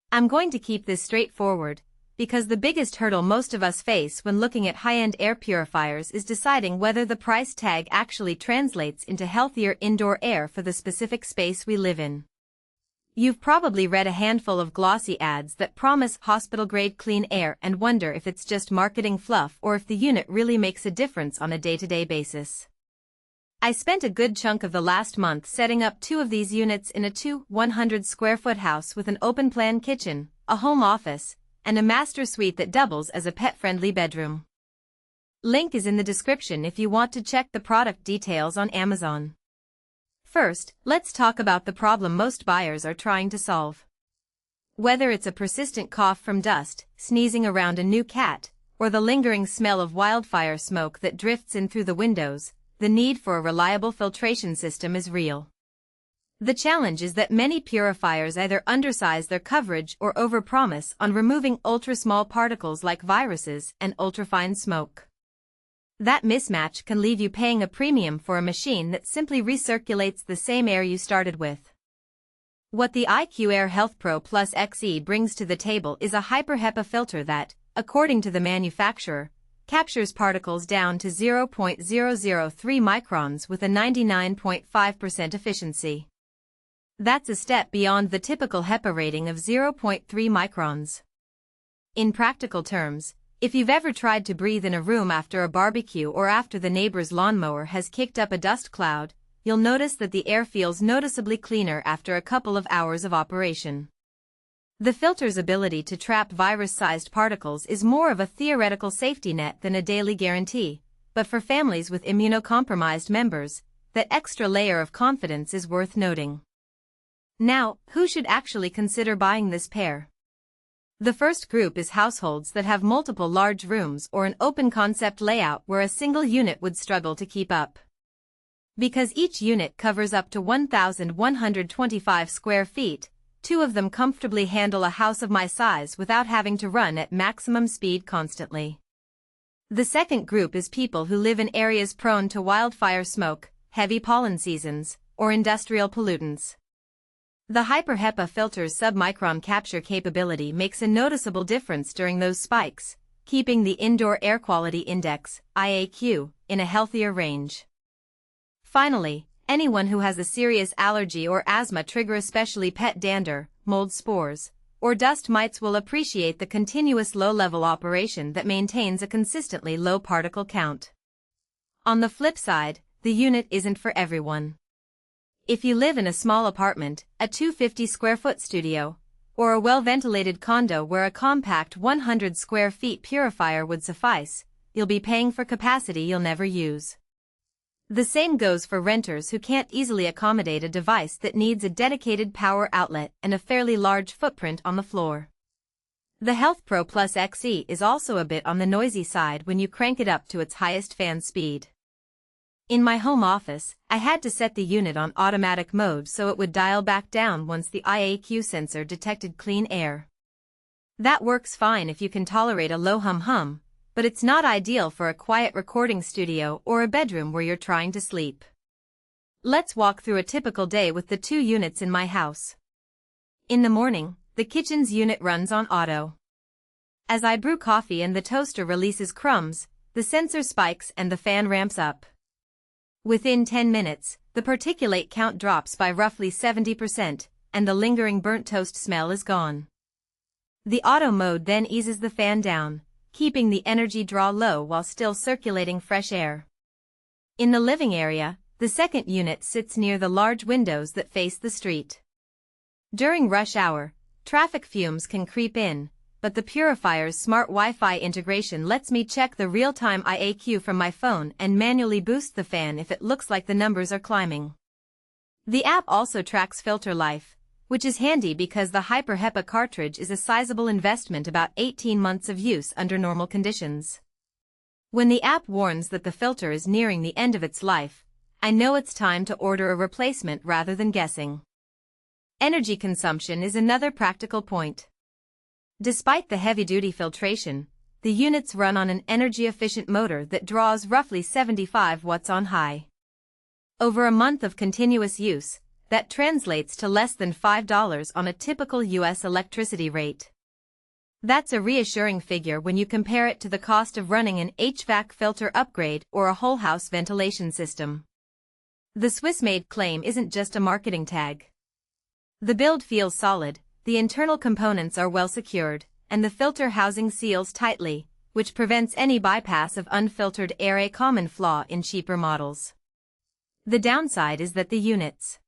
I'm going to keep this straightforward, because the biggest hurdle most of us face when looking at high-end air purifiers is deciding whether the price tag actually translates into healthier indoor air for the specific space we live in. You've probably read a handful of glossy ads that promise hospital-grade clean air and wonder if it's just marketing fluff or if the unit really makes a difference on a day-to-day basis. I spent a good chunk of the last month setting up 2 of these units in a 100-square-foot house with an open-plan kitchen, a home office, and a master suite that doubles as a pet-friendly bedroom. Link is in the description if you want to check the product details on Amazon. First, let's talk about the problem most buyers are trying to solve. Whether it's a persistent cough from dust, sneezing around a new cat, or the lingering smell of wildfire smoke that drifts in through the windows, the need for a reliable filtration system is real. The challenge is that many purifiers either undersize their coverage or overpromise on removing ultra-small particles like viruses and ultrafine smoke. That mismatch can leave you paying a premium for a machine that simply recirculates the same air you started with. What the IQAir HealthPro Plus XE brings to the table is a HyperHEPA filter that, according to the manufacturer, captures particles down to 0.003 microns with a 99.5% efficiency. That's a step beyond the typical HEPA rating of 0.3 microns. In practical terms, if you've ever tried to breathe in a room after a barbecue or after the neighbor's lawnmower has kicked up a dust cloud, you'll notice that the air feels noticeably cleaner after a couple of hours of operation. The filter's ability to trap virus-sized particles is more of a theoretical safety net than a daily guarantee, but for families with immunocompromised members, that extra layer of confidence is worth noting. Now, who should actually consider buying this pair? The first group is households that have multiple large rooms or an open-concept layout where a single unit would struggle to keep up. Because each unit covers up to 1,125 square feet, 2 of them comfortably handle a house of my size without having to run at maximum speed constantly. The second group is people who live in areas prone to wildfire smoke, heavy pollen seasons, or industrial pollutants. The HyperHEPA filter's submicron capture capability makes a noticeable difference during those spikes, keeping the Indoor Air Quality Index, IAQ, in a healthier range. Finally, anyone who has a serious allergy or asthma trigger, especially pet dander, mold spores, or dust mites, will appreciate the continuous low-level operation that maintains a consistently low particle count. On the flip side, the unit isn't for everyone. If you live in a small apartment, a 250-square-foot studio, or a well-ventilated condo where a compact 100 square feet purifier would suffice, you'll be paying for capacity you'll never use. The same goes for renters who can't easily accommodate a device that needs a dedicated power outlet and a fairly large footprint on the floor. The HealthPro Plus XE is also a bit on the noisy side when you crank it up to its highest fan speed. In my home office, I had to set the unit on automatic mode so it would dial back down once the IAQ sensor detected clean air. That works fine if you can tolerate a low hum-hum, but it's not ideal for a quiet recording studio or a bedroom where you're trying to sleep. Let's walk through a typical day with the 2 units in my house. In the morning, the kitchen's unit runs on auto. As I brew coffee and the toaster releases crumbs, the sensor spikes and the fan ramps up. Within 10 minutes, the particulate count drops by roughly 70%, and the lingering burnt toast smell is gone. The auto mode then eases the fan down, keeping the energy draw low while still circulating fresh air. In the living area, the second unit sits near the large windows that face the street. During rush hour, traffic fumes can creep in, but the purifier's smart Wi-Fi integration lets me check the real-time IAQ from my phone and manually boost the fan if it looks like the numbers are climbing. The app also tracks filter life, which is handy because the HyperHEPA cartridge is a sizable investment, about 18 months of use under normal conditions. When the app warns that the filter is nearing the end of its life, I know it's time to order a replacement rather than guessing. Energy consumption is another practical point. Despite the heavy-duty filtration, the units run on an energy-efficient motor that draws roughly 75 watts on high. Over a month of continuous use, That translates to less than $5 on a typical US electricity rate. That's a reassuring figure when you compare it to the cost of running an HVAC filter upgrade or a whole house ventilation system. The Swiss-made claim isn't just a marketing tag. The build feels solid, the internal components are well secured, and the filter housing seals tightly, which prevents any bypass of unfiltered air, a common flaw in cheaper models. The downside is that the unit's